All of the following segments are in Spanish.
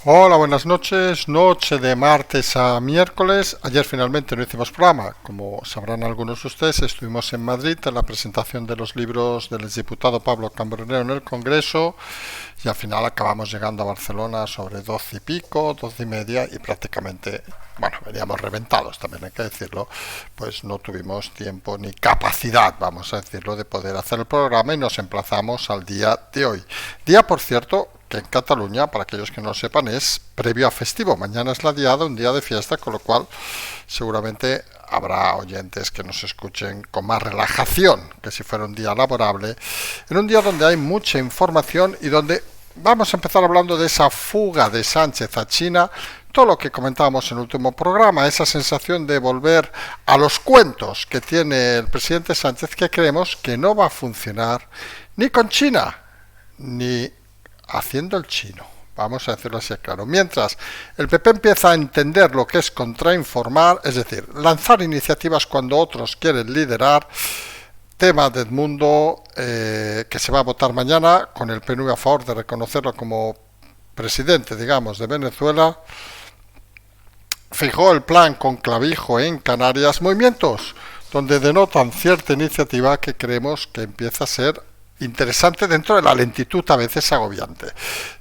Hola, buenas noches. Noche de martes a miércoles. Ayer finalmente no hicimos programa. Como sabrán algunos de ustedes, estuvimos en Madrid en la presentación de los libros del exdiputado Pablo Cambronero en el Congreso y al final acabamos llegando a Barcelona sobre 12 y pico, 12 y media y prácticamente, bueno, veníamos reventados, también hay que decirlo, pues no tuvimos tiempo ni capacidad, vamos a decirlo, de poder hacer el programa y nos emplazamos al día de hoy. Día, por cierto, que en Cataluña, para aquellos que no lo sepan, es previo a festivo. Mañana es la diada, un día de fiesta, con lo cual seguramente habrá oyentes que nos escuchen con más relajación que si fuera un día laborable, en un día donde hay mucha información y donde vamos a empezar hablando de esa fuga de Sánchez a China, todo lo que comentábamos en el último programa, esa sensación de volver a los cuentos que tiene el presidente Sánchez, que creemos que no va a funcionar ni con China, ni haciendo el chino. Vamos a decirlo así claro. Mientras el PP empieza a entender lo que es contrainformar, es decir, lanzar iniciativas cuando otros quieren liderar, tema de Edmundo, que se va a votar mañana, con el PNV a favor de reconocerlo como presidente, digamos, de Venezuela. Fijó el plan con clavijo en Canarias, movimientos donde denotan cierta iniciativa que creemos que empieza a ser interesante dentro de la lentitud a veces agobiante.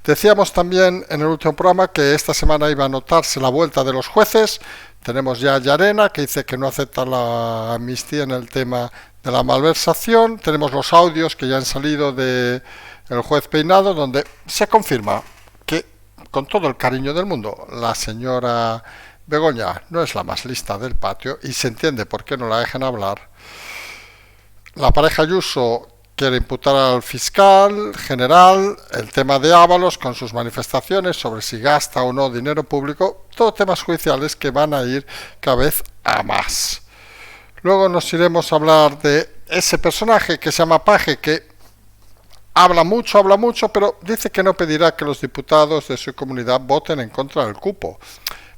Decíamos también en el último programa que esta semana iba a notarse la vuelta de los jueces. Tenemos ya a Llarena, que dice que no acepta la amnistía en el tema de la malversación. Tenemos los audios que ya han salido de el juez Peinado, donde se confirma que, con todo el cariño del mundo, la señora Begoña no es la más lista del patio y se entiende por qué no la dejan hablar. La pareja Ayuso quiere imputar al fiscal general el tema de Ábalos con sus manifestaciones sobre si gasta o no dinero público, todos temas judiciales que van a ir cada vez a más. Luego nos iremos a hablar de ese personaje que se llama Paje, que habla mucho, pero dice que no pedirá que los diputados de su comunidad voten en contra del cupo.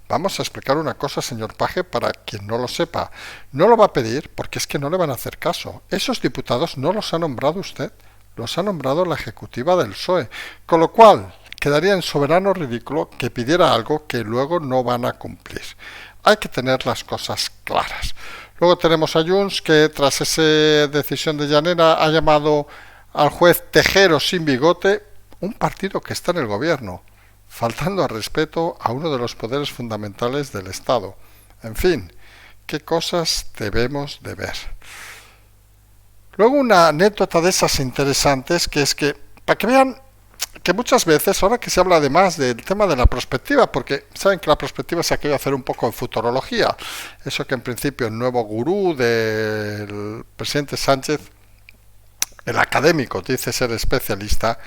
Vamos a explicar una cosa, señor Paje, para quien no lo sepa. No lo va a pedir porque es que no le van a hacer caso. Esos diputados no los ha nombrado usted, los ha nombrado la ejecutiva del PSOE. Con lo cual, quedaría en soberano ridículo que pidiera algo que luego no van a cumplir. Hay que tener las cosas claras. Luego tenemos a Junts, que tras esa decisión de Llanera ha llamado al juez Tejero sin bigote, un partido que está en el gobierno, faltando al respeto a uno de los poderes fundamentales del Estado. En fin, qué cosas debemos de ver. Luego una anécdota de esas interesantes, que es que, para que vean que muchas veces, ahora que se habla además del tema de la prospectiva, porque saben que la prospectiva se ha querido hacer un poco de futurología, eso que en principio el nuevo gurú del presidente Sánchez, el académico, dice ser especialista,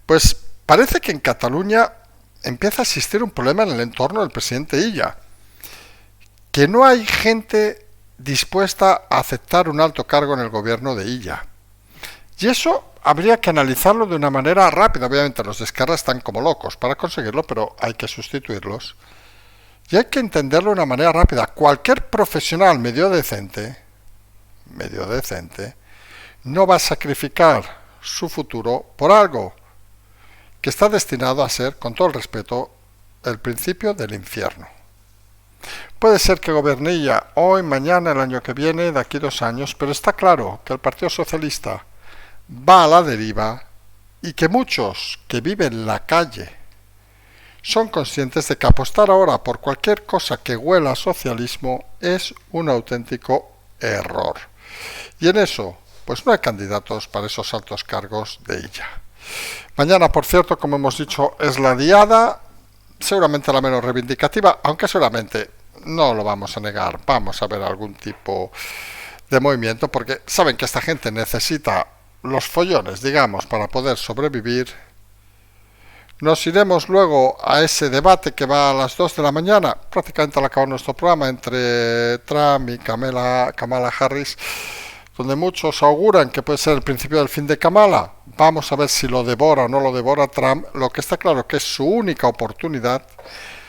pues parece que en Cataluña empieza a existir un problema en el entorno del presidente Illa, que no hay gente dispuesta a aceptar un alto cargo en el gobierno de Illa. Y eso habría que analizarlo de una manera rápida. Obviamente los de Esquerra están como locos para conseguirlo, pero hay que sustituirlos. Y hay que entenderlo de una manera rápida. Cualquier profesional medio decente, no va a sacrificar su futuro por algo que está destinado a ser, con todo el respeto, el principio del infierno. Puede ser que gobierne Illa hoy, mañana, el año que viene, de aquí 2 años, pero está claro que el Partido Socialista va a la deriva y que muchos que viven en la calle son conscientes de que apostar ahora por cualquier cosa que huela a socialismo es un auténtico error. Y en eso, pues no hay candidatos para esos altos cargos de Illa. Mañana, por cierto, como hemos dicho, es la diada, seguramente la menos reivindicativa, aunque seguramente no lo vamos a negar, vamos a ver algún tipo de movimiento, porque saben que esta gente necesita los follones, digamos, para poder sobrevivir. Nos iremos luego a ese debate que va a las 2 de la mañana, prácticamente al acabar nuestro programa, entre Trump y Kamala Harris, donde muchos auguran que puede ser el principio del fin de Kamala. Vamos a ver si lo devora o no lo devora Trump. Lo que está claro que es su única oportunidad.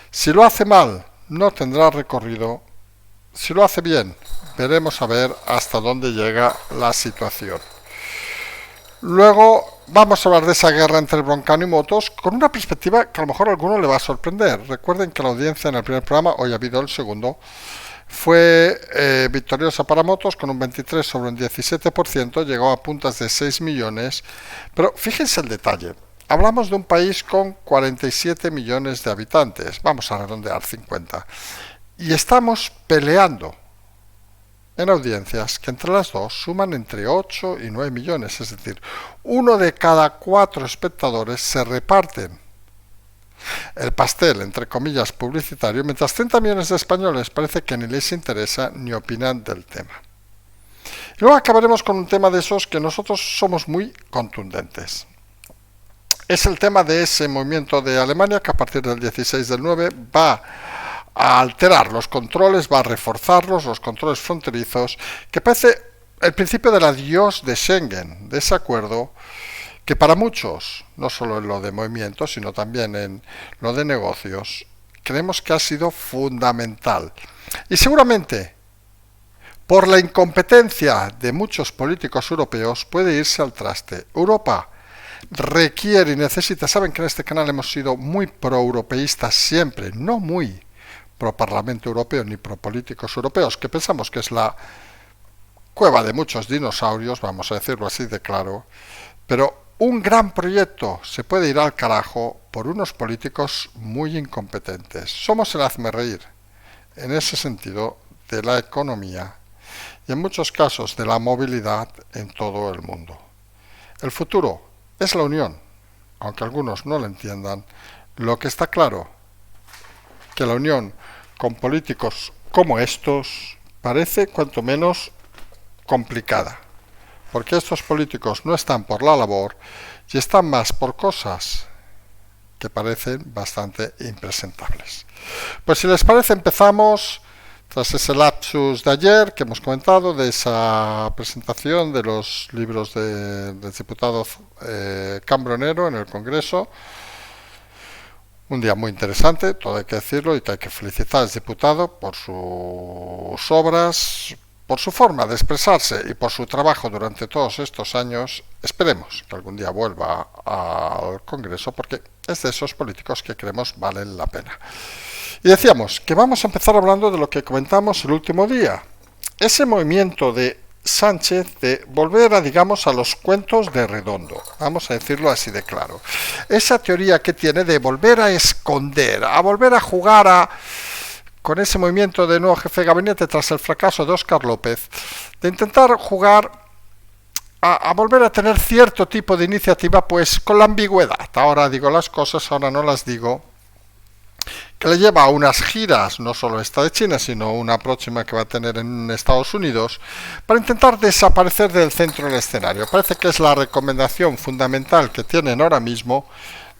Si lo hace mal, no tendrá recorrido. Si lo hace bien, veremos a ver hasta dónde llega la situación. Luego Vamos a hablar de esa guerra entre Broncano y Motos con una perspectiva que a lo mejor a alguno le va a sorprender. Recuerden que la audiencia en el primer programa, hoy ha habido el segundo, fue victoriosa para Motos con un 23 sobre un 17%, llegó a puntas de 6 millones. Pero fíjense el detalle. Hablamos de un país con 47 millones de habitantes, vamos a redondear 50, y estamos peleando en audiencias que entre las dos suman entre 8 y 9 millones, es decir, uno de cada 4 espectadores se reparten el pastel, entre comillas, publicitario, mientras 30 millones de españoles parece que ni les interesa ni opinan del tema. Y luego acabaremos con un tema de esos que nosotros somos muy contundentes. Es el tema de ese movimiento de Alemania que a partir del 16 del 9 va a alterar los controles, va a reforzarlos, los controles fronterizos, que parece el principio del adiós de Schengen, de ese acuerdo que para muchos, no solo en lo de movimientos, sino también en lo de negocios, creemos que ha sido fundamental. Y seguramente, por la incompetencia de muchos políticos europeos, puede irse al traste. Europa requiere y necesita, saben que en este canal hemos sido muy pro-europeístas siempre, no muy pro-Parlamento Europeo ni pro-políticos europeos, que pensamos que es la cueva de muchos dinosaurios, vamos a decirlo así de claro, pero un gran proyecto se puede ir al carajo por unos políticos muy incompetentes. Somos el hazmerreír, en ese sentido, de la economía y en muchos casos de la movilidad en todo el mundo. El futuro es la unión, aunque algunos no lo entiendan. Lo que está claro, que la unión con políticos como estos parece cuanto menos complicada, porque estos políticos no están por la labor y están más por cosas que parecen bastante impresentables. Pues si les parece empezamos, tras ese lapsus de ayer que hemos comentado, de esa presentación de los libros del diputado Cambronero en el Congreso. Un día muy interesante, todo hay que decirlo, y que hay que felicitar al diputado por sus obras, por su forma de expresarse y por su trabajo durante todos estos años. Esperemos que algún día vuelva al Congreso, porque es de esos políticos que creemos valen la pena. Y decíamos que vamos a empezar hablando de lo que comentamos el último día. Ese movimiento de Sánchez de volver digamos, a los cuentos de Redondo, vamos a decirlo así de claro. Esa teoría que tiene de volver a esconder, a volver a jugar con ese movimiento de nuevo jefe de gabinete tras el fracaso de Óscar López, de intentar jugar a volver a tener cierto tipo de iniciativa, pues con la ambigüedad. Ahora digo las cosas, ahora no las digo, que le lleva a unas giras, no solo esta de China, sino una próxima que va a tener en Estados Unidos, para intentar desaparecer del centro del escenario. Parece que es la recomendación fundamental que tienen ahora mismo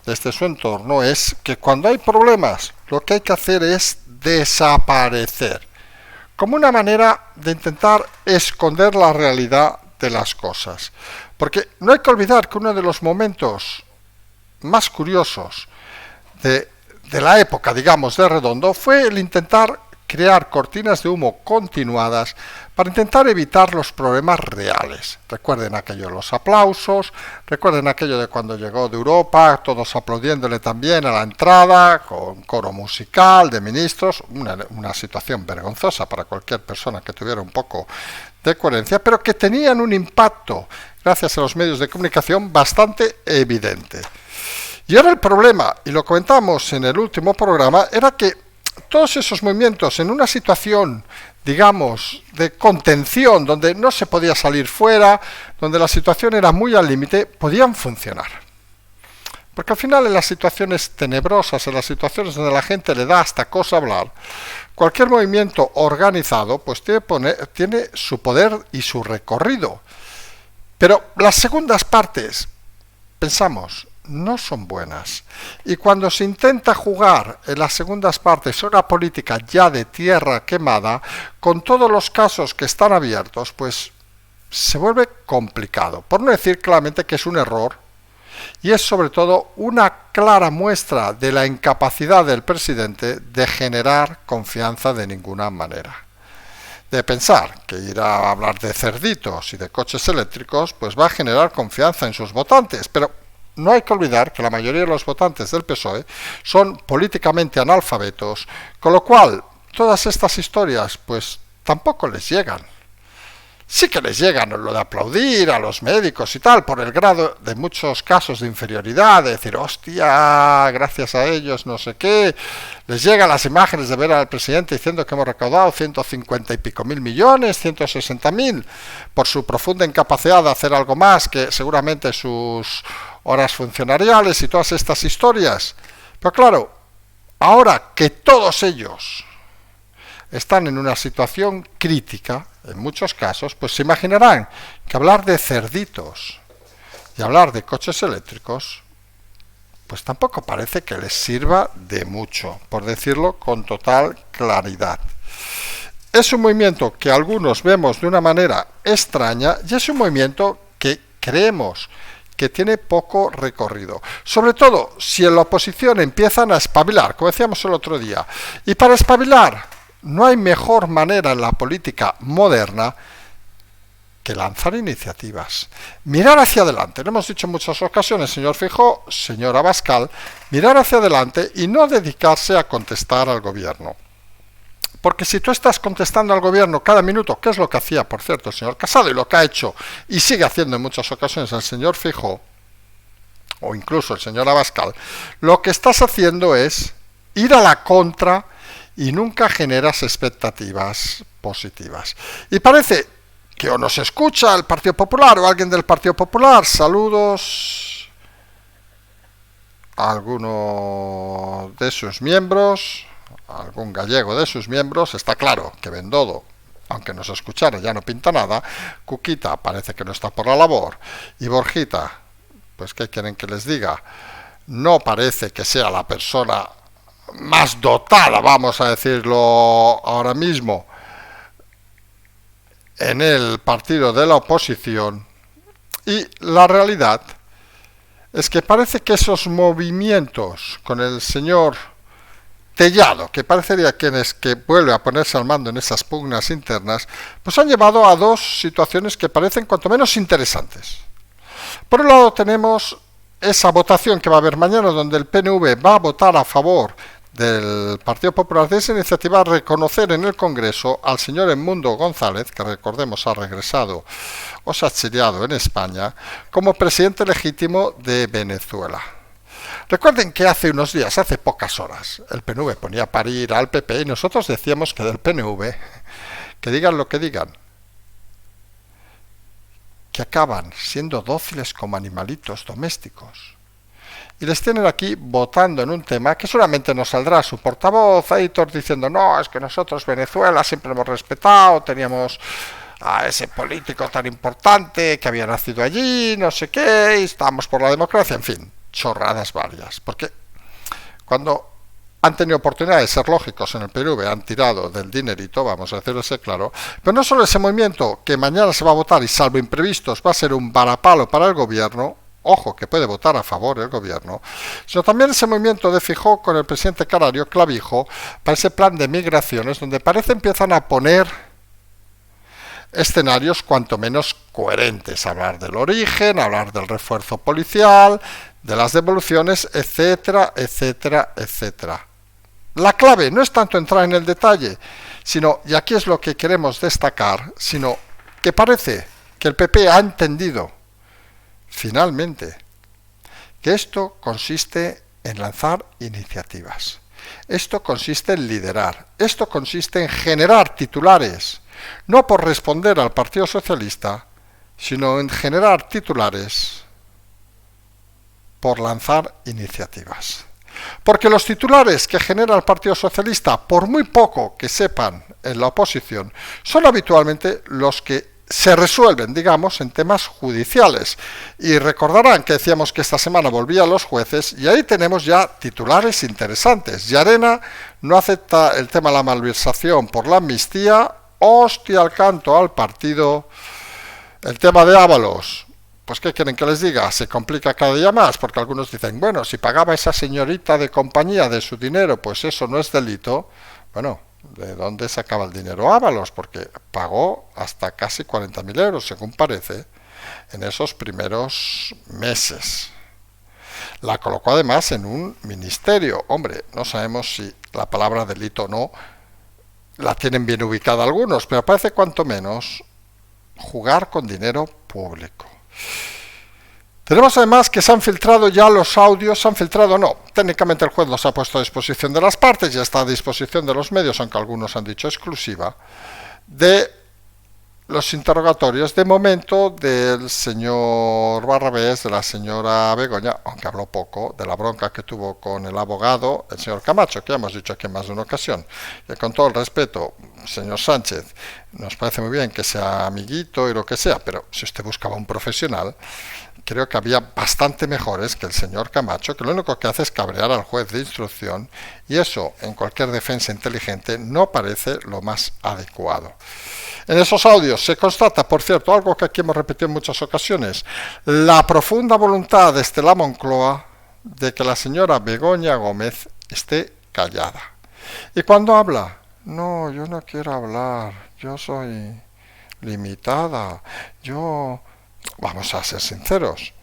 desde su entorno, es que cuando hay problemas, lo que hay que hacer es desaparecer, como una manera de intentar esconder la realidad de las cosas. Porque no hay que olvidar que uno de los momentos más curiosos de la época, digamos, de Redondo, fue el intentar crear cortinas de humo continuadas para intentar evitar los problemas reales. Recuerden aquello de los aplausos, recuerden aquello de cuando llegó de Europa, todos aplaudiéndole también a la entrada, con coro musical de ministros, una situación vergonzosa para cualquier persona que tuviera un poco de coherencia, pero que tenían un impacto, gracias a los medios de comunicación, bastante evidente. Y ahora el problema, y lo comentamos en el último programa, era que todos esos movimientos en una situación, digamos, de contención, donde no se podía salir fuera, donde la situación era muy al límite, podían funcionar. Porque al final en las situaciones tenebrosas, en las situaciones donde la gente le da hasta cosa hablar, cualquier movimiento organizado pues tiene su poder y su recorrido. Pero las segundas partes, pensamos, no son buenas. Y cuando se intenta jugar en las segundas partes una política ya de tierra quemada, con todos los casos que están abiertos, pues se vuelve complicado. Por no decir claramente que es un error, y es sobre todo una clara muestra de la incapacidad del presidente de generar confianza de ninguna manera. de pensar que ir a hablar de cerditos y de coches eléctricos pues va a generar confianza en sus votantes, pero no hay que olvidar que la mayoría de los votantes del PSOE son políticamente analfabetos, con lo cual todas estas historias pues tampoco les llegan. Sí que les llegan lo de aplaudir a los médicos y tal, por el grado de muchos casos de inferioridad, de decir, hostia, gracias a ellos, no sé qué. Les llegan las imágenes de ver al presidente diciendo que hemos recaudado 150 y pico mil millones, 160.000, por su profunda incapacidad de hacer algo más que seguramente sus horas funcionariales y todas estas historias. Pero claro, ahora que todos ellos están en una situación crítica, en muchos casos, pues se imaginarán que hablar de cerditos y hablar de coches eléctricos, pues tampoco parece que les sirva de mucho, por decirlo con total claridad. Es un movimiento que algunos vemos de una manera extraña y es un movimiento que creemos que tiene poco recorrido. Sobre todo si en la oposición empiezan a espabilar, como decíamos el otro día. Y para espabilar no hay mejor manera en la política moderna que lanzar iniciativas. Mirar hacia adelante. Lo hemos dicho en muchas ocasiones, señor Feijóo, señor Abascal, mirar hacia adelante y no dedicarse a contestar al gobierno. Porque si tú estás contestando al gobierno cada minuto, que es lo que hacía, por cierto, el señor Casado, y lo que ha hecho y sigue haciendo en muchas ocasiones el señor Feijóo, o incluso el señor Abascal, lo que estás haciendo es ir a la contra y nunca generas expectativas positivas. Y parece que o nos escucha el Partido Popular o alguien del Partido Popular. Saludos a alguno de sus miembros, a algún gallego de sus miembros. Está claro que Bendodo, aunque nos escuchara, ya no pinta nada. Cuquita parece que no está por la labor. Y Borjita, pues ¿qué quieren que les diga? No parece que sea la persona más dotada, vamos a decirlo ahora mismo, en el partido de la oposición. Y la realidad es que parece que esos movimientos con el señor Tellado, que parecería quien es que vuelve a ponerse al mando en esas pugnas internas, pues han llevado a dos situaciones que parecen cuanto menos interesantes. Por un lado tenemos esa votación que va a haber mañana, donde el PNV va a votar a favor del Partido Popular de esa iniciativa, a reconocer en el Congreso al señor Edmundo González, que recordemos ha regresado o se ha exiliado en España, como presidente legítimo de Venezuela. Recuerden que hace unos días, hace pocas horas, el PNV ponía a parir al PP y nosotros decíamos que del PNV, que digan lo que digan, que acaban siendo dóciles como animalitos domésticos. Y les tienen aquí votando en un tema que seguramente nos saldrá su portavoz, Aitor, diciendo, no, es que nosotros Venezuela siempre hemos respetado, teníamos a ese político tan importante que había nacido allí, no sé qué, y estamos por la democracia, en fin, chorradas varias. Porque cuando han tenido oportunidad de ser lógicos en el PNV, han tirado del dinerito, vamos a decirlo así claro, pero no solo ese movimiento que mañana se va a votar y salvo imprevistos va a ser un varapalo para el gobierno, ojo, que puede votar a favor el gobierno, sino también ese movimiento de Feijóo con el presidente canario Clavijo para ese plan de migraciones, donde parece empiezan a poner escenarios cuanto menos coherentes, hablar del origen, hablar del refuerzo policial, de las devoluciones, etcétera, etcétera, etcétera. La clave no es tanto entrar en el detalle, sino, y aquí es lo que queremos destacar, sino que parece que el PP ha entendido finalmente que esto consiste en lanzar iniciativas. Esto consiste en liderar. Esto consiste en generar titulares, no por responder al Partido Socialista, sino en generar titulares por lanzar iniciativas. Porque los titulares que genera el Partido Socialista, por muy poco que sepan en la oposición, son habitualmente los que se resuelven, digamos, en temas judiciales. Y recordarán que decíamos que esta semana volvían los jueces y ahí tenemos ya titulares interesantes. Llarena no acepta el tema de la malversación por la amnistía, hostia al canto al partido. El tema de Ábalos, pues ¿qué quieren que les diga? Se complica cada día más, porque algunos dicen, bueno, si pagaba esa señorita de compañía de su dinero, pues eso no es delito. Bueno, ¿De dónde sacaba el dinero Ábalos? Porque pagó hasta casi 40.000 euros, según parece, en esos primeros meses. La colocó además en un ministerio. Hombre, no sabemos si la palabra delito o no la tienen bien ubicada algunos, pero parece cuanto menos jugar con dinero público. Tenemos además que se han filtrado ya los audios, se han filtrado no, técnicamente el juez los ha puesto a disposición de las partes, ya está a disposición de los medios, aunque algunos han dicho exclusiva, de los interrogatorios de momento del señor Barrabés, de la señora Begoña, aunque habló poco, de la bronca que tuvo con el abogado, el señor Camacho, que ya hemos dicho aquí en más de una ocasión. Y con todo el respeto, señor Sánchez, nos parece muy bien que sea amiguito y lo que sea, pero si usted buscaba un profesional, creo que había bastante mejores que el señor Camacho, que lo único que hace es cabrear al juez de instrucción, y eso en cualquier defensa inteligente no parece lo más adecuado. En esos audios se constata, por cierto, algo que aquí hemos repetido en muchas ocasiones, la profunda voluntad desde la Moncloa de que la señora Begoña Gómez esté callada. Y cuando habla, no, yo no quiero hablar, yo soy limitada, vamos a ser sinceros,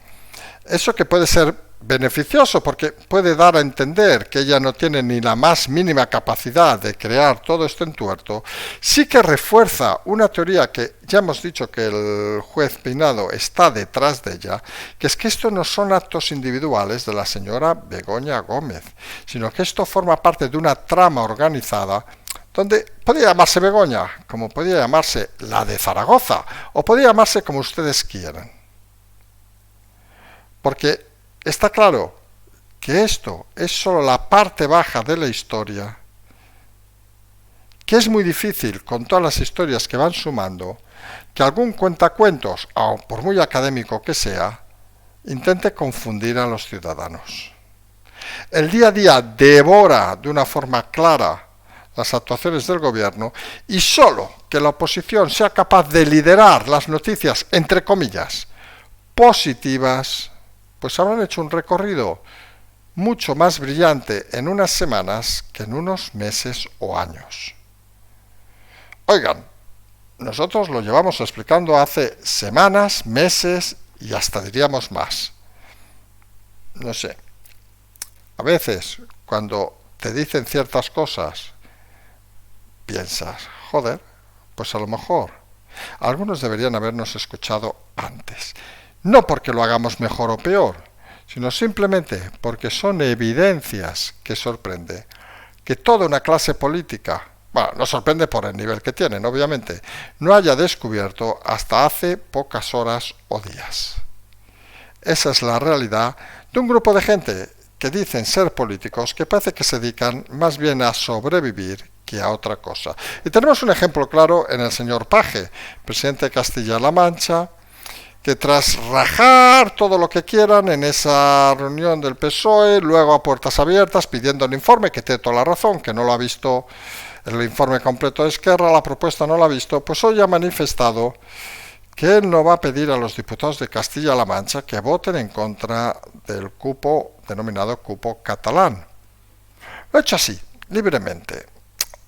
eso que puede ser beneficioso porque puede dar a entender que ella no tiene ni la más mínima capacidad de crear todo este entuerto, sí que refuerza una teoría que ya hemos dicho que el juez Peinado está detrás de ella, que es que esto no son actos individuales de la señora Begoña Gómez, sino que esto forma parte de una trama organizada donde podía llamarse Begoña, como podía llamarse la de Zaragoza, o podía llamarse como ustedes quieran. Porque está claro que esto es solo la parte baja de la historia, que es muy difícil con todas las historias que van sumando, que algún cuentacuentos, o por muy académico que sea, intente confundir a los ciudadanos. El día a día devora de una forma clara las actuaciones del gobierno y solo que la oposición sea capaz de liderar las noticias, entre comillas, positivas, pues habrán hecho un recorrido mucho más brillante en unas semanas que en unos meses o años. Oigan, nosotros lo llevamos explicando hace semanas, meses y hasta diríamos más. No sé, a veces cuando te dicen ciertas cosas, piensas, joder, pues a lo mejor algunos deberían habernos escuchado antes. No porque lo hagamos mejor o peor, sino simplemente porque son evidencias que sorprende que toda una clase política, bueno, nos sorprende por el nivel que tienen, obviamente, no haya descubierto hasta hace pocas horas o días. Esa es la realidad de un grupo de gente que dicen ser políticos que parece que se dedican más bien a sobrevivir que a otra cosa. Y tenemos un ejemplo claro en el señor Paje, presidente de Castilla-La Mancha, que tras rajar todo lo que quieran en esa reunión del PSOE, luego a puertas abiertas pidiendo el informe, que tiene toda la razón, que no lo ha visto el informe completo de Esquerra, la propuesta no la ha visto, pues hoy ha manifestado que él no va a pedir a los diputados de Castilla-La Mancha que voten en contra del cupo denominado cupo catalán. Lo ha hecho así, libremente.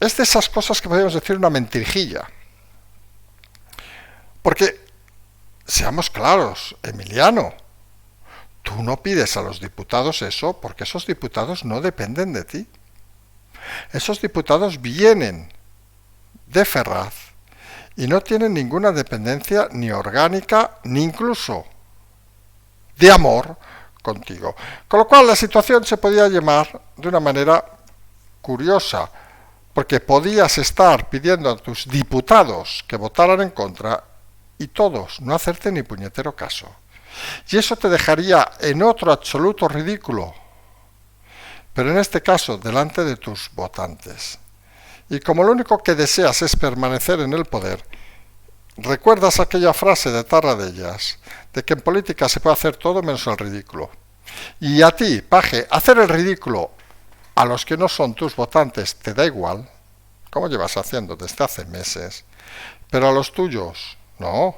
Es de esas cosas que podríamos decir una mentirijilla. Porque, seamos claros, Emiliano, tú no pides a los diputados eso porque esos diputados no dependen de ti. Esos diputados vienen de Ferraz y no tienen ninguna dependencia ni orgánica ni incluso de amor contigo. Con lo cual la situación se podía llamar de una manera curiosa, porque podías estar pidiendo a tus diputados que votaran en contra y todos no hacerte ni puñetero caso. Y eso te dejaría en otro absoluto ridículo, pero en este caso delante de tus votantes. Y como lo único que deseas es permanecer en el poder, recuerdas aquella frase de Tarradellas, de que en política se puede hacer todo menos el ridículo. Y a ti, Paje, hacer el ridículo a los que no son tus votantes te da igual, como llevas haciendo desde hace meses, pero a los tuyos, no,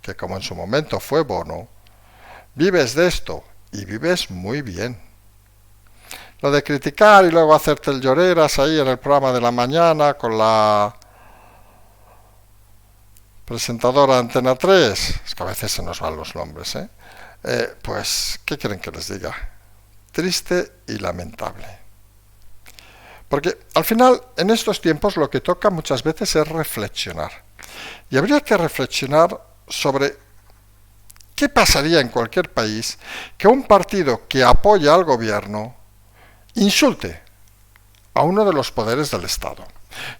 que como en su momento fue Bono, vives de esto y vives muy bien. Lo de criticar y luego hacerte el lloreras ahí en el programa de la mañana con la presentadora de Antena 3, es que a veces se nos van los nombres, ¿eh? Pues, ¿qué quieren que les diga? Triste y lamentable. Porque al final, en estos tiempos, lo que toca muchas veces es reflexionar. Y habría que reflexionar sobre qué pasaría en cualquier país que un partido que apoya al gobierno insulte a uno de los poderes del Estado.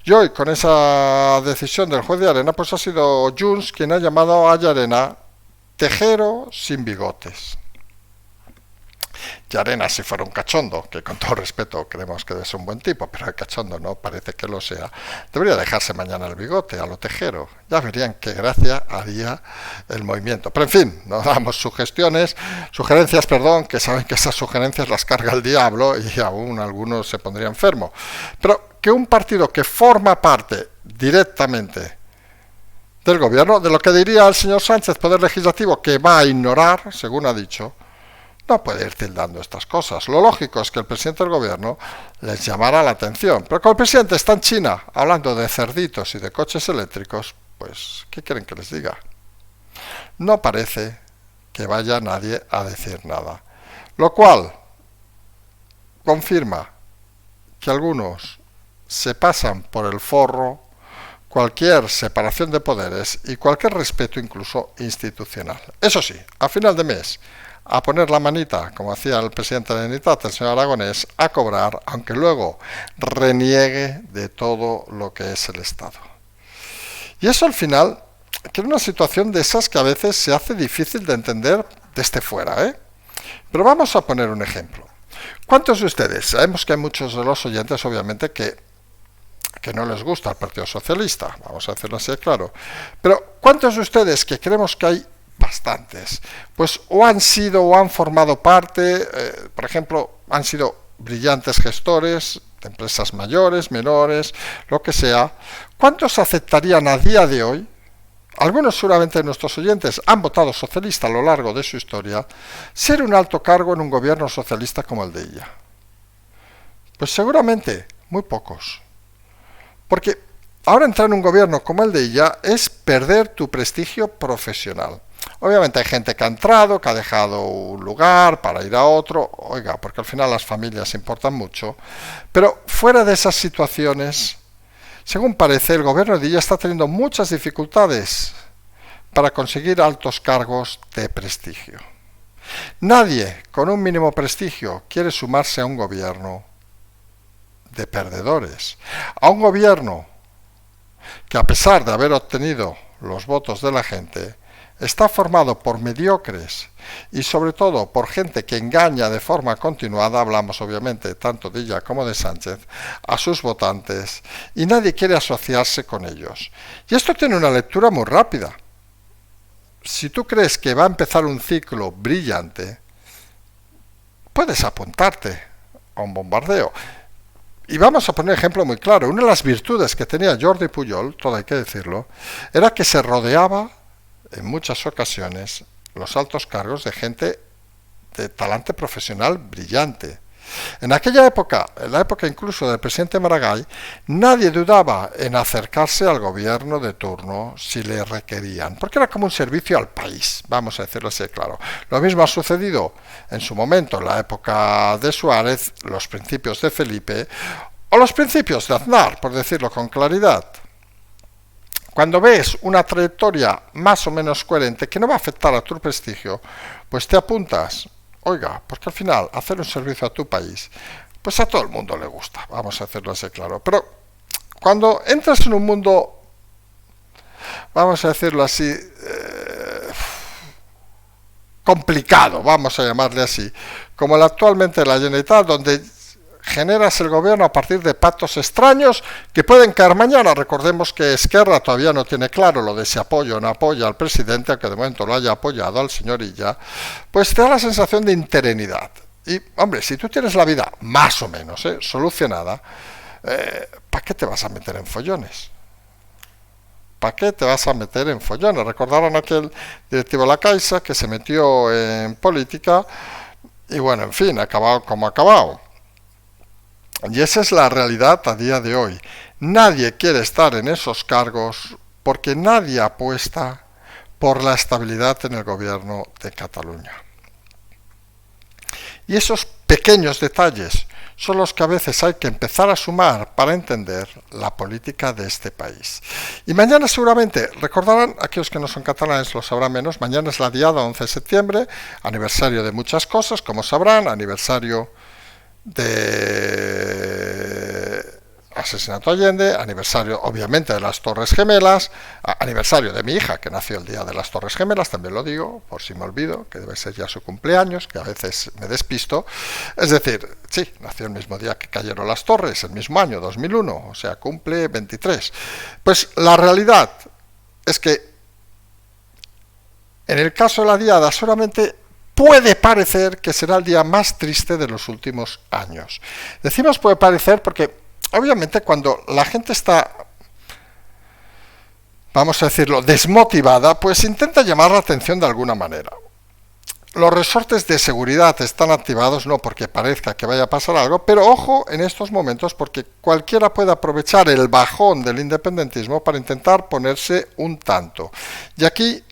Y hoy, con esa decisión del juez de Arena, pues ha sido Junts quien ha llamado a Llarena tejero sin bigotes. Llarena, si fuera un cachondo, que con todo respeto creemos que es un buen tipo, pero el cachondo no parece que lo sea, debería dejarse mañana el bigote a lo tejero. Ya verían qué gracia haría el movimiento. Pero en fin, nos damos sugerencias, que saben que esas sugerencias las carga el diablo y aún algunos se pondrían enfermo. Pero que un partido que forma parte directamente del gobierno, de lo que diría el señor Sánchez, Poder Legislativo, que va a ignorar, según ha dicho, no puede ir tildando estas cosas. Lo lógico es que el presidente del gobierno les llamara la atención. Pero como el presidente está en China hablando de cerditos y de coches eléctricos, pues, ¿qué quieren que les diga? No parece que vaya nadie a decir nada. Lo cual confirma que algunos se pasan por el forro cualquier separación de poderes y cualquier respeto incluso institucional. Eso sí, a final de mes, a poner la manita, como hacía el presidente de la Generalitat, el señor Aragonés, a cobrar, aunque luego reniegue de todo lo que es el Estado. Y eso al final, que es una situación de esas que a veces se hace difícil de entender desde fuera, ¿eh? Pero vamos a poner un ejemplo. ¿Cuántos de ustedes? Sabemos que hay muchos de los oyentes, obviamente, que no les gusta el Partido Socialista, vamos a decirlo así de claro. Pero ¿cuántos de ustedes, que creemos que hay bastantes, pues o han sido o han formado parte, por ejemplo, han sido brillantes gestores de empresas mayores, menores, lo que sea? ¿Cuántos aceptarían a día de hoy? Algunos seguramente de nuestros oyentes han votado socialista a lo largo de su historia, ser un alto cargo en un gobierno socialista como el de ella. Pues seguramente muy pocos. Porque ahora entrar en un gobierno como el de ella es perder tu prestigio profesional. Obviamente hay gente que ha entrado, que ha dejado un lugar para ir a otro, oiga, porque al final las familias importan mucho, pero fuera de esas situaciones, según parece, el gobierno de ella está teniendo muchas dificultades para conseguir altos cargos de prestigio. Nadie con un mínimo prestigio quiere sumarse a un gobierno de perdedores, a un gobierno que, a pesar de haber obtenido los votos de la gente, está formado por mediocres y sobre todo por gente que engaña de forma continuada, hablamos obviamente tanto de ella como de Sánchez, a sus votantes, y nadie quiere asociarse con ellos. Y esto tiene una lectura muy rápida. Si tú crees que va a empezar un ciclo brillante, puedes apuntarte a un bombardeo. Y vamos a poner un ejemplo muy claro. Una de las virtudes que tenía Jordi Pujol, todo hay que decirlo, era que se rodeaba en muchas ocasiones los altos cargos de gente de talante profesional brillante. En aquella época, en la época incluso del presidente Maragall, nadie dudaba en acercarse al gobierno de turno si le requerían, porque era como un servicio al país, vamos a decirlo así claro. Lo mismo ha sucedido en su momento, en la época de Suárez, los principios de Felipe, o los principios de Aznar, por decirlo con claridad. Cuando ves una trayectoria más o menos coherente que no va a afectar a tu prestigio, pues te apuntas. Oiga, porque al final hacer un servicio a tu país, pues a todo el mundo le gusta, vamos a hacerlo así claro. Pero cuando entras en un mundo, vamos a decirlo así, complicado, vamos a llamarle así, como el actualmente de la Generalitat, donde generas el gobierno a partir de pactos extraños que pueden caer mañana. Recordemos que Esquerra todavía no tiene claro lo de si apoya o no apoya al presidente, aunque de momento lo haya apoyado al señor Illa, pues te da la sensación de interinidad. Y, hombre, si tú tienes la vida más o menos solucionada, ¿para qué te vas a meter en follones? ¿Para qué te vas a meter en follones? Recordaron aquel directivo de la Caixa que se metió en política y, bueno, en fin, ha acabado como ha acabado. Y esa es la realidad a día de hoy. Nadie quiere estar en esos cargos porque nadie apuesta por la estabilidad en el gobierno de Cataluña. Y esos pequeños detalles son los que a veces hay que empezar a sumar para entender la política de este país. Y mañana seguramente, recordarán, aquellos que no son catalanes lo sabrán menos, mañana es la diada 11 de septiembre, aniversario de muchas cosas, como sabrán, aniversario de asesinato Allende, aniversario obviamente de las Torres Gemelas, aniversario de mi hija que nació el día de las Torres Gemelas, también lo digo, por si me olvido, que debe ser ya su cumpleaños, que a veces me despisto. Es decir, sí, nació el mismo día que cayeron las torres, el mismo año, 2001, o sea, cumple 23. Pues la realidad es que en el caso de la diada solamente puede parecer que será el día más triste de los últimos años. Decimos puede parecer porque obviamente cuando la gente está, vamos a decirlo, desmotivada, pues intenta llamar la atención de alguna manera. Los resortes de seguridad están activados no porque parezca que vaya a pasar algo, pero ojo en estos momentos porque cualquiera puede aprovechar el bajón del independentismo para intentar ponerse un tanto. Y aquí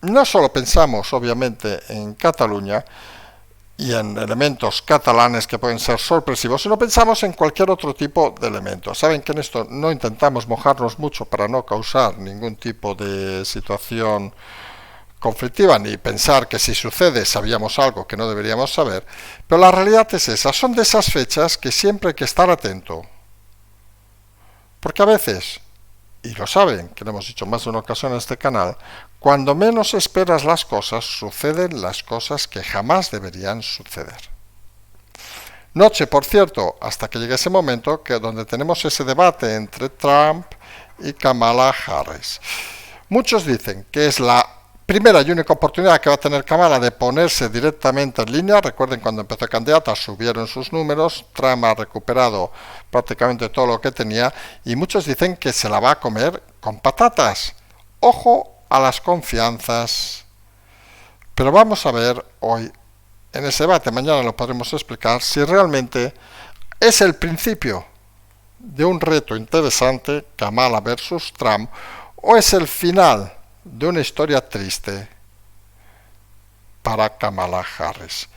no solo pensamos obviamente en Cataluña y en elementos catalanes que pueden ser sorpresivos, sino pensamos en cualquier otro tipo de elementos. Saben que en esto no intentamos mojarnos mucho para no causar ningún tipo de situación conflictiva, ni pensar que si sucede sabíamos algo que no deberíamos saber, pero la realidad es esa, son de esas fechas que siempre hay que estar atento, porque a veces, y lo saben, que lo hemos dicho más de una ocasión en este canal, cuando menos esperas las cosas, suceden las cosas que jamás deberían suceder. Noche, por cierto, hasta que llegue ese momento, que donde tenemos ese debate entre Trump y Kamala Harris. Muchos dicen que es la primera y única oportunidad que va a tener Kamala de ponerse directamente en línea. Recuerden, cuando empezó candidata subieron sus números, Trump ha recuperado prácticamente todo lo que tenía y muchos dicen que se la va a comer con patatas. Ojo a las confianzas, pero vamos a ver hoy en ese debate, mañana lo podremos explicar, si realmente es el principio de un reto interesante, Kamala versus Trump, o es el final de una historia triste para Kamala Harris.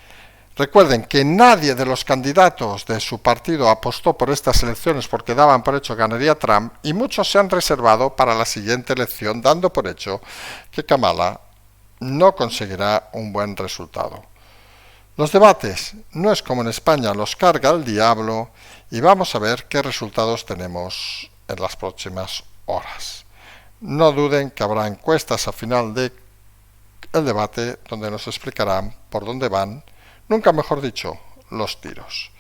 Recuerden que nadie de los candidatos de su partido apostó por estas elecciones porque daban por hecho que ganaría Trump y muchos se han reservado para la siguiente elección dando por hecho que Kamala no conseguirá un buen resultado. Los debates no es como en España, los carga el diablo y vamos a ver qué resultados tenemos en las próximas horas. No duden que habrá encuestas a final del debate donde nos explicarán por dónde van, nunca mejor dicho, los tiros.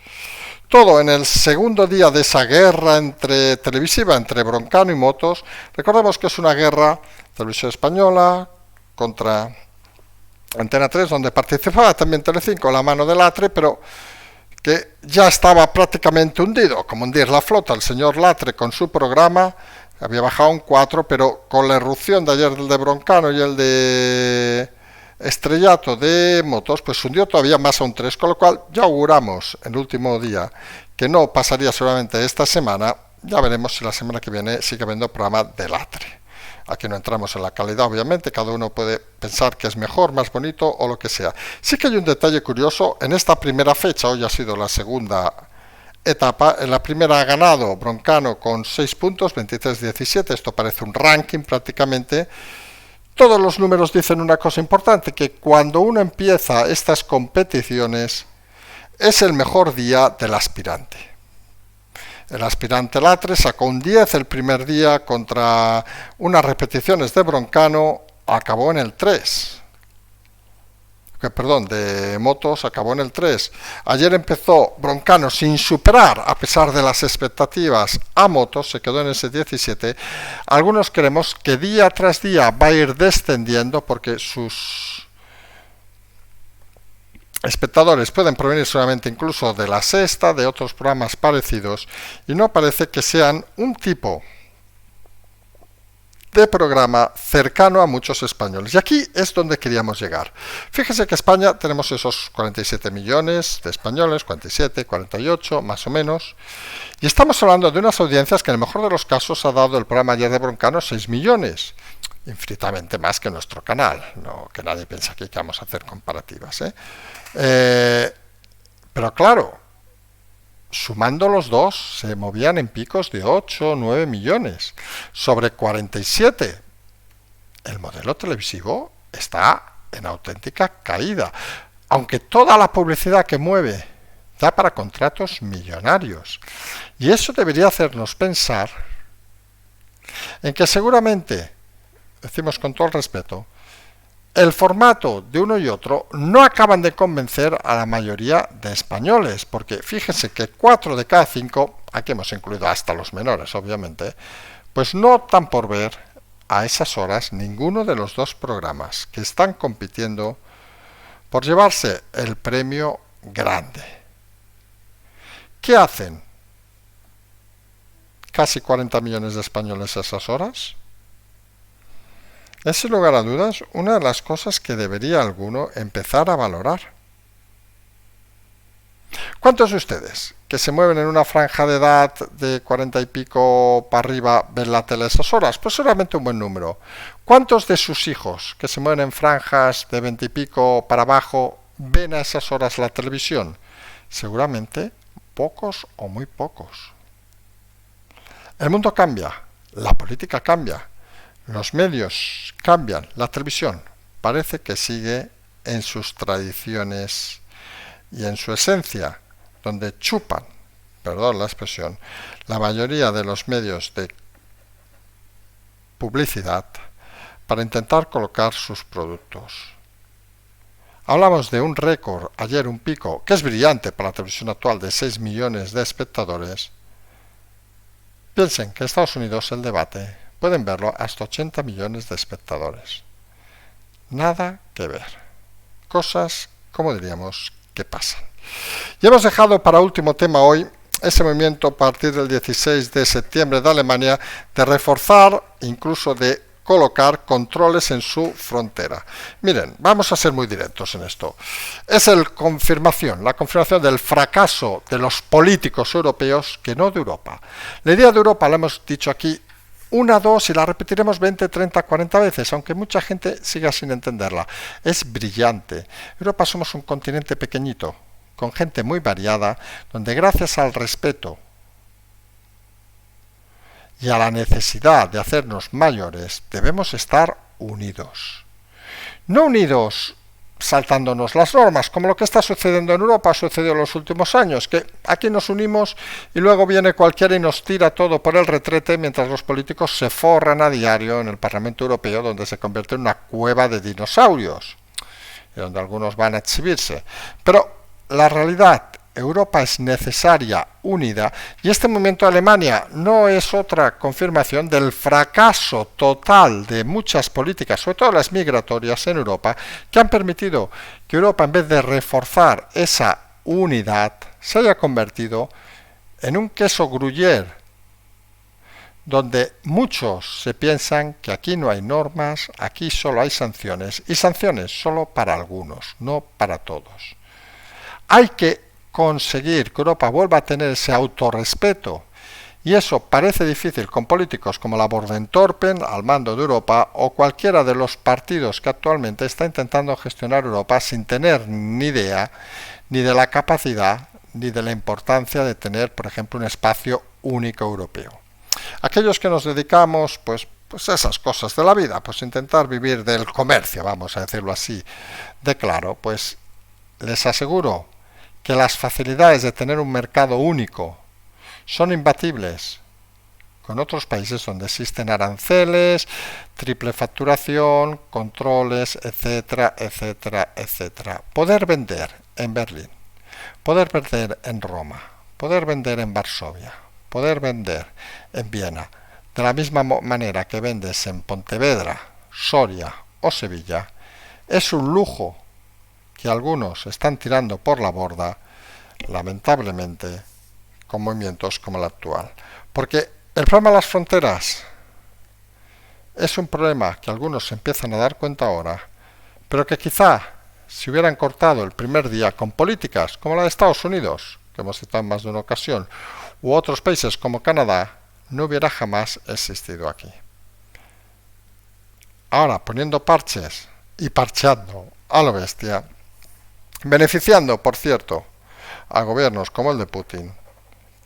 Todo en el segundo día de esa guerra televisiva entre Broncano y Motos. Recordemos que es una guerra televisión española contra Antena 3, donde participaba también Telecinco, la mano de Latre, pero que ya estaba prácticamente hundido, como hundir la flota. El señor Latre con su programa había bajado un 4, pero con la erupción de ayer del de Broncano y el de Estrellato de Motos, pues hundió todavía más a un 3, con lo cual ya auguramos el último día que no pasaría solamente esta semana. Ya veremos si la semana que viene sigue habiendo programa de Latre. Aquí no entramos en la calidad, obviamente, cada uno puede pensar que es mejor, más bonito o lo que sea. Sí que hay un detalle curioso, en esta primera fecha, hoy ha sido la segunda etapa, en la primera ha ganado Broncano con 6 puntos, 23-17, esto parece un ranking prácticamente. Todos los números dicen una cosa importante, que cuando uno empieza estas competiciones es el mejor día del aspirante. El aspirante Latre sacó un 10 el primer día contra unas repeticiones de Broncano, acabó en el 3. De Motos acabó en el 3. Ayer empezó Broncano sin superar, a pesar de las expectativas, a Motos, se quedó en ese 17. Algunos creemos que día tras día va a ir descendiendo porque sus espectadores pueden provenir solamente incluso de La Sexta, de otros programas parecidos, y no parece que sean un tipo de programa cercano a muchos españoles. Y aquí es donde queríamos llegar. Fíjese que en España tenemos esos 47 millones de españoles, 47, 48, más o menos. Y estamos hablando de unas audiencias que en el mejor de los casos ha dado el programa ayer de Broncano 6 millones. Infinitamente más que nuestro canal. No, que nadie piensa aquí que vamos a hacer comparativas. Pero claro, sumando los dos, se movían en picos de 8 o 9 millones. Sobre 47. El modelo televisivo está en auténtica caída. Aunque toda la publicidad que mueve da para contratos millonarios. Y eso debería hacernos pensar en que seguramente, decimos con todo el respeto, el formato de uno y otro no acaban de convencer a la mayoría de españoles, porque fíjense que 4 de cada 5, aquí hemos incluido hasta los menores, obviamente, pues no optan por ver a esas horas ninguno de los dos programas que están compitiendo por llevarse el premio grande. ¿Qué hacen casi 40 millones de españoles a esas horas? Es sin lugar a dudas una de las cosas que debería alguno empezar a valorar. ¿Cuántos de ustedes que se mueven en una franja de edad de 40 y pico para arriba ven la tele a esas horas? Pues seguramente un buen número. ¿Cuántos de sus hijos que se mueven en franjas de 20 y pico para abajo ven a esas horas la televisión? Seguramente pocos o muy pocos. El mundo cambia, la política cambia. Los medios cambian, la televisión parece que sigue en sus tradiciones y en su esencia, donde chupan, perdón la expresión, la mayoría de los medios de publicidad para intentar colocar sus productos. Hablamos de un récord, ayer un pico, que es brillante para la televisión actual, de 6 millones de espectadores. Piensen que en Estados Unidos el debate pueden verlo hasta 80 millones de espectadores. Nada que ver. Cosas, como diríamos, que pasan. Y hemos dejado para último tema hoy ese movimiento a partir del 16 de septiembre de Alemania de reforzar, incluso de colocar controles en su frontera. Miren, vamos a ser muy directos en esto. Es la confirmación del fracaso de los políticos europeos, que no de Europa. La idea de Europa, la hemos dicho aquí, 1, 2 y la repetiremos 20, 30, 40 veces, aunque mucha gente siga sin entenderla. Es brillante. Europa somos un continente pequeñito, con gente muy variada, donde gracias al respeto y a la necesidad de hacernos mayores, debemos estar unidos. No unidos saltándonos las normas, como lo que está sucediendo en Europa ha sucedido en los últimos años, que aquí nos unimos y luego viene cualquiera y nos tira todo por el retrete, mientras los políticos se forran a diario en el Parlamento Europeo, donde se convierte en una cueva de dinosaurios, y donde algunos van a exhibirse. Pero la realidad, Europa es necesaria, unida, y este movimiento de Alemania no es otra confirmación del fracaso total de muchas políticas, sobre todo las migratorias en Europa, que han permitido que Europa, en vez de reforzar esa unidad, se haya convertido en un queso gruyère, donde muchos se piensan que aquí no hay normas, aquí solo hay sanciones, y sanciones solo para algunos, no para todos. Hay que conseguir que Europa vuelva a tener ese autorrespeto, y eso parece difícil con políticos como la Borden-Torpen al mando de Europa, o cualquiera de los partidos que actualmente está intentando gestionar Europa sin tener ni idea ni de la capacidad ni de la importancia de tener, por ejemplo, un espacio único europeo. Aquellos que nos dedicamos pues a esas cosas de la vida, pues intentar vivir del comercio, vamos a decirlo así, de claro, pues les aseguro que las facilidades de tener un mercado único son imbatibles con otros países donde existen aranceles, triple facturación, controles, etcétera, etcétera, etcétera. Poder vender en Berlín, poder vender en Roma, poder vender en Varsovia, poder vender en Viena, de la misma manera que vendes en Pontevedra, Soria o Sevilla, es un lujo que algunos están tirando por la borda, lamentablemente, con movimientos como el actual. Porque el problema de las fronteras Es un problema que algunos se empiezan a dar cuenta ahora, pero que quizá si hubieran cortado el primer día con políticas como la de Estados Unidos, que hemos citado en más de una ocasión, u otros países como Canadá, no hubiera jamás existido aquí. Ahora, poniendo parches y parcheando a lo bestia, beneficiando, por cierto, a gobiernos como el de Putin,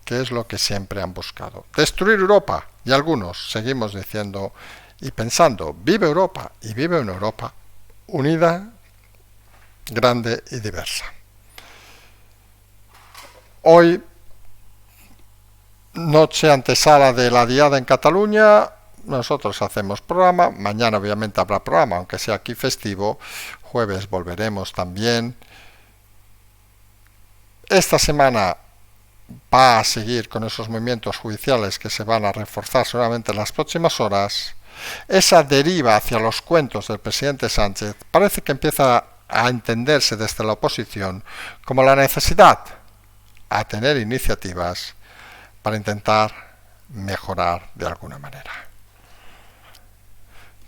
que es lo que siempre han buscado. Destruir Europa. Y algunos seguimos diciendo y pensando, vive Europa, y vive una Europa unida, grande y diversa. Hoy, noche antesala de la Diada en Cataluña, nosotros hacemos programa, mañana obviamente habrá programa, aunque sea aquí festivo, jueves volveremos también. Esta semana va a seguir con esos movimientos judiciales que se van a reforzar seguramente en las próximas horas. Esa deriva hacia los cuentos del presidente Sánchez parece que empieza a entenderse desde la oposición como la necesidad a tener iniciativas para intentar mejorar de alguna manera.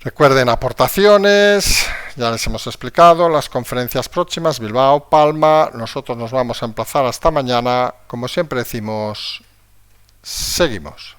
Recuerden aportaciones, ya les hemos explicado, las conferencias próximas, Bilbao, Palma, nosotros nos vamos a emplazar hasta mañana, como siempre decimos, seguimos.